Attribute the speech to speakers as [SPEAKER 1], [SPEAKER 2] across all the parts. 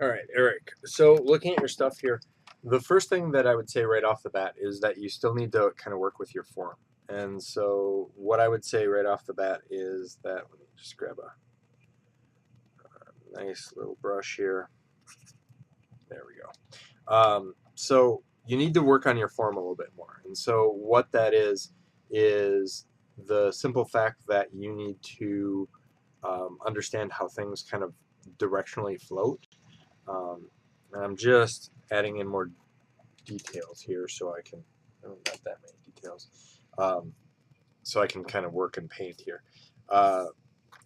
[SPEAKER 1] All right, Eric. So looking at your stuff here, the first thing that I would say right off the bat is that you still need to kind of work with your form. And so what I would say right off the bat is that, let me just grab a nice little brush here. There we go. So you need to work on your form a little bit more. And so what that is the simple fact that you need to understand how things kind of directionally float. And I'm just adding in more details here so I can, oh, not that many details, so I can kind of work and paint here.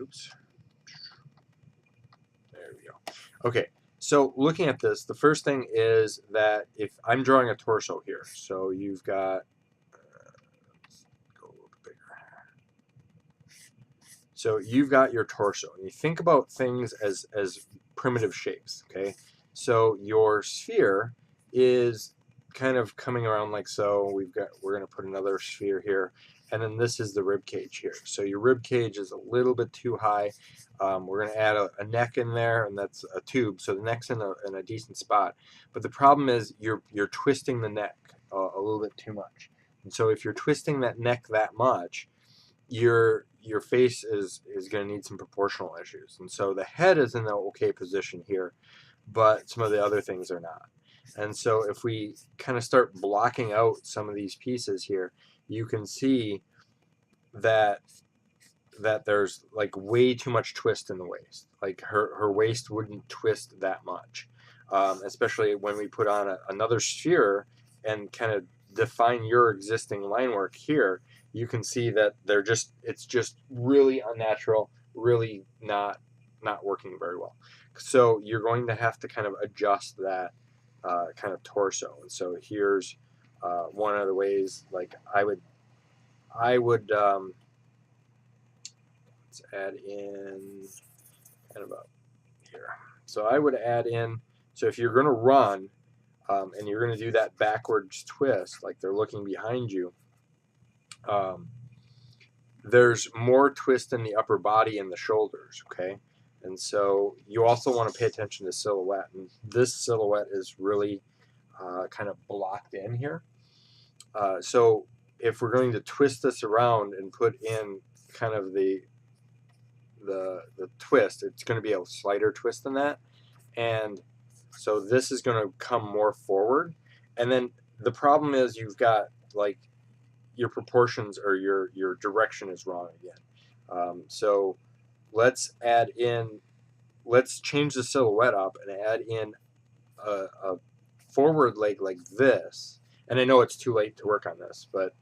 [SPEAKER 1] Oops. There we go. Okay, so looking at this, the first thing is that if I'm drawing a torso here, so you've got, let's go a little bit bigger. So you've got your torso, and you think about things as primitive shapes, okay? So your sphere is kind of coming around like so. We're going to put another sphere here, and then this is the rib cage here. So your rib cage is a little bit too high. We're going to add a neck in there, and that's a tube. So the neck's in a decent spot. But the problem is you're twisting the neck a little bit too much. And so if you're twisting that neck that much, your face is going to need some proportional issues. And so the head is in the okay position here, but some of the other things are not. And so if we kind of start blocking out some of these pieces here, you can see that there's like way too much twist in the waist. Like her waist wouldn't twist that much, especially when we put on another sphere and kind of define your existing line work here. You can see that it's just really unnatural, really not working very well. So you're going to have to kind of adjust that kind of torso. And so here's one of the ways. Like I would let's add in kind of up here. So I would add in. So if you're going to run and you're going to do that backwards twist, like they're looking behind you, there's more twist in the upper body and the shoulders, okay? And so you also want to pay attention to silhouette. And this silhouette is really kind of blocked in here. So if we're going to twist this around and put in kind of the twist, it's going to be a slighter twist than that. And so this is going to come more forward. And then the problem is you've got like your proportions or your direction is wrong again. So let's change the silhouette up and add in a forward leg like this. And I know it's too late to work on this, but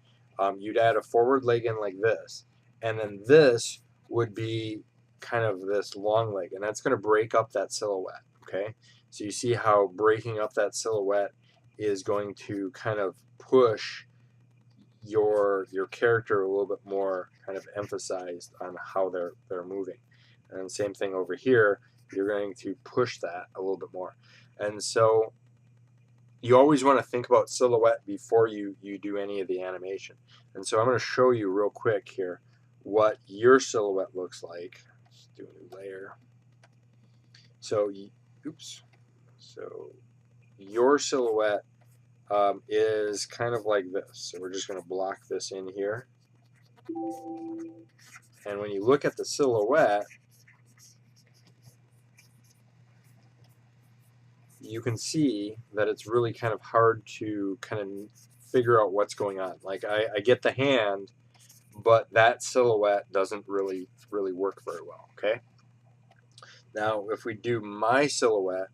[SPEAKER 1] you'd add a forward leg in like this, and then this would be kind of this long leg, and that's going to break up that silhouette, okay? So you see how breaking up that silhouette is going to kind of push your character a little bit more kind of emphasized on how they're moving. And same thing over here, you're going to push that a little bit more. And so you always want to think about silhouette before you do any of the animation. And so I'm going to show you real quick here what your silhouette looks like. Let's do a new layer. So, oops. So your silhouette is kind of like this. So we're just going to block this in here. And when you look at the silhouette, you can see that it's really kind of hard to kind of figure out what's going on. Like I get the hand, but that silhouette doesn't really work very well, okay? Now if we do my silhouette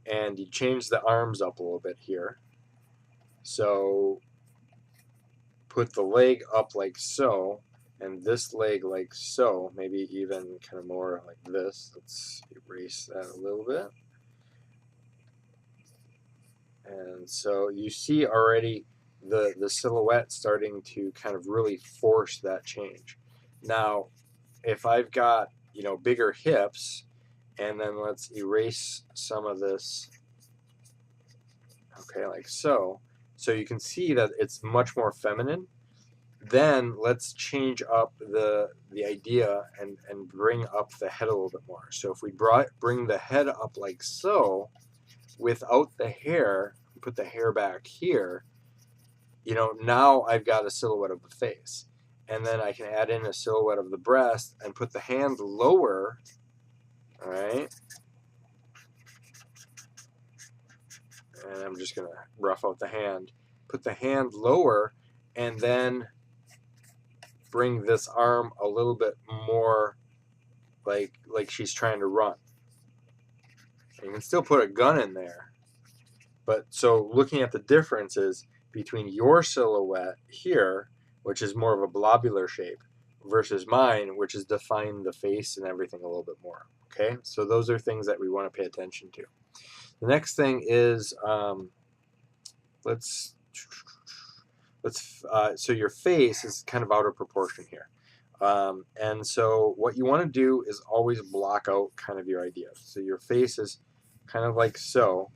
[SPEAKER 1] and you change the arms up a little bit here, so put the leg up like so, and this leg like so, maybe even kind of more like this. Let's erase that a little bit. And so you see already the silhouette starting to kind of really force that change. Now, if I've got, you know, bigger hips, and then let's erase some of this, okay, like so. So you can see that it's much more feminine then let's change up the idea and bring up the head a little bit more. So if we bring the head up like so, without the hair, put the hair back here, you know, now I've got a silhouette of the face. And then I can add in a silhouette of the breast and put the hand lower, all right? And I'm just going to rough out the hand. Put the hand lower and then bring this arm a little bit more like she's trying to run. You can still put a gun in there. But so looking at the differences between your silhouette here, which is more of a globular shape, versus mine, which is defined the face and everything a little bit more. Okay, so those are things that we want to pay attention to. The next thing is so your face is kind of out of proportion here. And so what you want to do is always block out kind of your idea. So your face is kind of like so,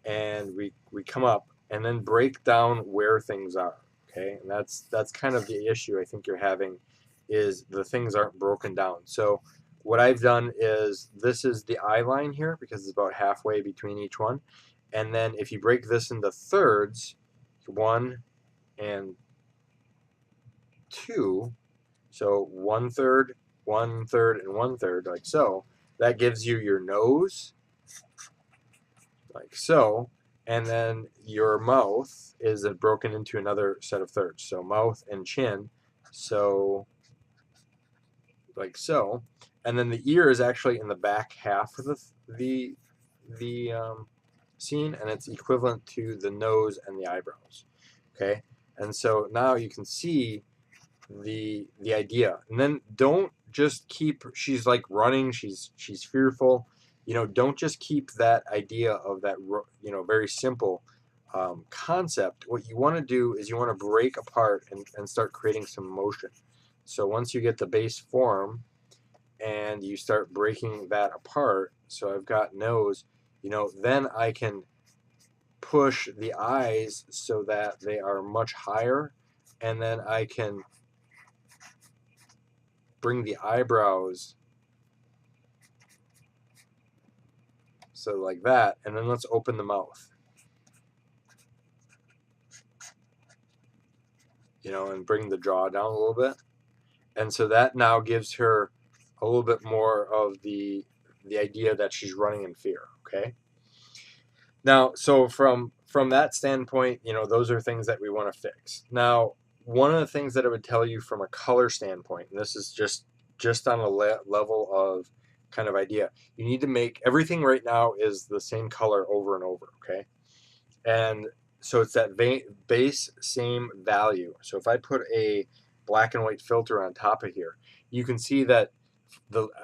[SPEAKER 1] and we come up and then break down where things are. Okay, and that's kind of the issue I think you're having, is the things aren't broken down. So what I've done is, this is the eye line here because it's about halfway between each one, and then if you break this into thirds, 1 and 2, so 1/3, 1/3, and 1/3, like so, that gives you your nose, like so, and then your mouth is broken into another set of thirds. So mouth and chin, so like so, and then the ear is actually in the back half of the scene, and it's equivalent to the nose and the eyebrows. Okay, and so now you can see the idea, and then don't just keep, she's like running, she's fearful, you know, don't just keep that idea of that, you know, very simple concept. What you want to do is you want to break apart and start creating some motion. So once you get the base form and you start breaking that apart, so I've got nose, you know, then I can push the eyes so that they are much higher, and then I can bring the eyebrows so like that, and then let's open the mouth, you know, and bring the jaw down a little bit, and so that now gives her a little bit more of the idea that she's running in fear. Okay, now so from that standpoint, you know, those are things that we want to fix. Now one of the things that I would tell you from a color standpoint, and this is just on a level of kind of idea, you need to make everything right now is the same color over and over. Okay, and so it's that base same value. So if I put a black and white filter on top of here, you can see that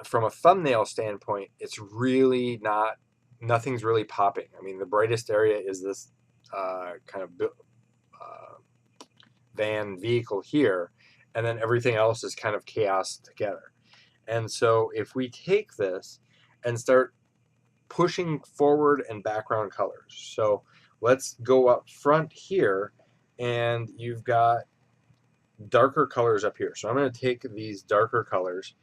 [SPEAKER 1] from a thumbnail standpoint, it's really not, nothing's really popping. I mean, the brightest area is this kind of van vehicle here, and then everything else is kind of chaos together. And so if we take this and start pushing forward and background colors, so let's go up front here, and you've got darker colors up here. So I'm going to take these darker colors,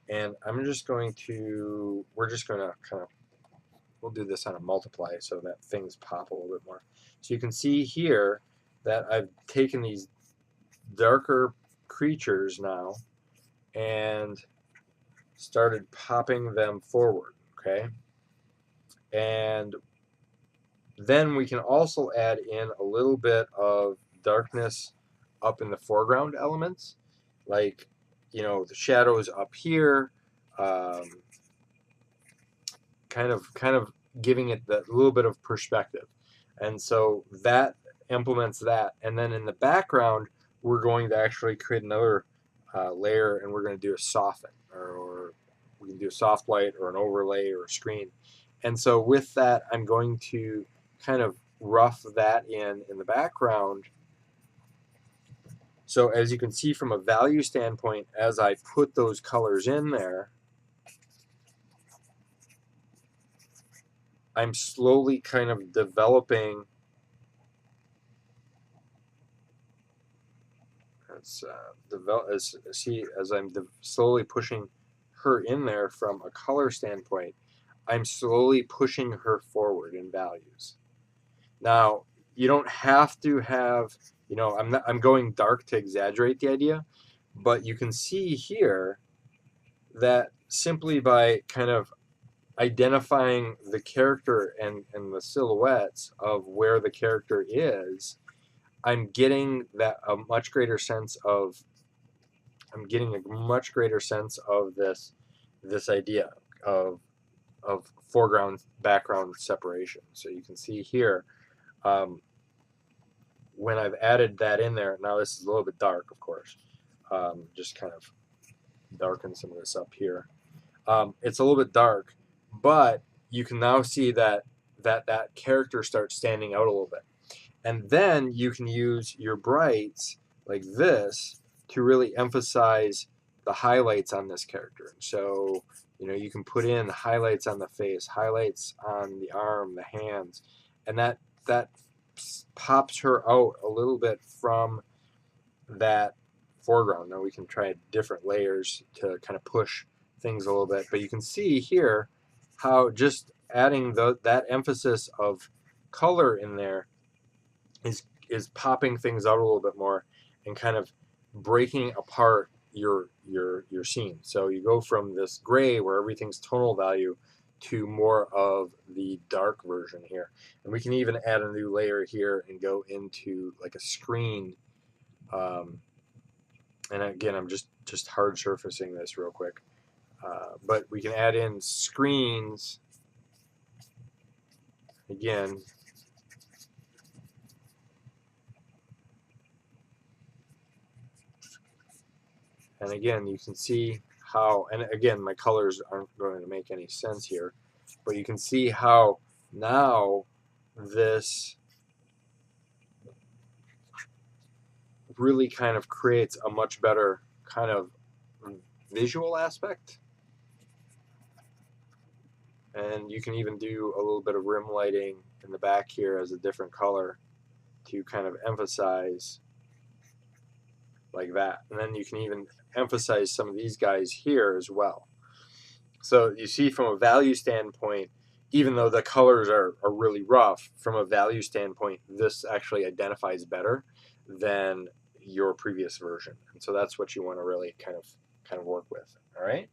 [SPEAKER 1] and I'm just going to, we're just going to kind of, we'll do this on a multiply so that things pop a little bit more. So you can see here that I've taken these darker creatures now and started popping them forward. Okay, and then we can also add in a little bit of darkness up in the foreground elements, like, you know, the shadows up here, kind of giving it that little bit of perspective. And so that implements that. And then in the background, we're going to actually create another layer, and we're going to do a soften, or we can do a soft light or an overlay or a screen. And so with that, I'm going to kind of rough that in the background. So as you can see from a value standpoint, as I put those colors in there, I'm slowly kind of developing, it's as I'm slowly pushing her in there from a color standpoint, I'm slowly pushing her forward in values. Now, you don't have to have, I'm going dark to exaggerate the idea, but you can see here that simply by kind of identifying the character and the silhouettes of where the character is, I'm getting a much greater sense of this idea of foreground background separation. So you can see here, when I've added that in there, now this is a little bit dark, of course, just kind of darken some of this up here. It's a little bit dark, but you can now see that character starts standing out a little bit. And then you can use your brights like this to really emphasize the highlights on this character. So, you can put in highlights on the face, highlights on the arm, the hands, and that pops her out a little bit from that foreground. Now we can try different layers to kind of push things a little bit, but you can see here how just adding that emphasis of color in there is popping things out a little bit more and kind of breaking apart your scene. So you go from this gray where everything's tonal value to more of the dark version here. And we can even add a new layer here and go into like a screen. And again, I'm just hard surfacing this real quick. But we can add in screens again. And again, you can see how, and again, my colors aren't going to make any sense here, but you can see how now this really kind of creates a much better kind of visual aspect. And you can even do a little bit of rim lighting in the back here as a different color to kind of emphasize like that. And then you can even emphasize some of these guys here as well. So you see from a value standpoint, even though the colors are really rough, from a value standpoint, this actually identifies better than your previous version. And so that's what you want to really kind of work with. All right.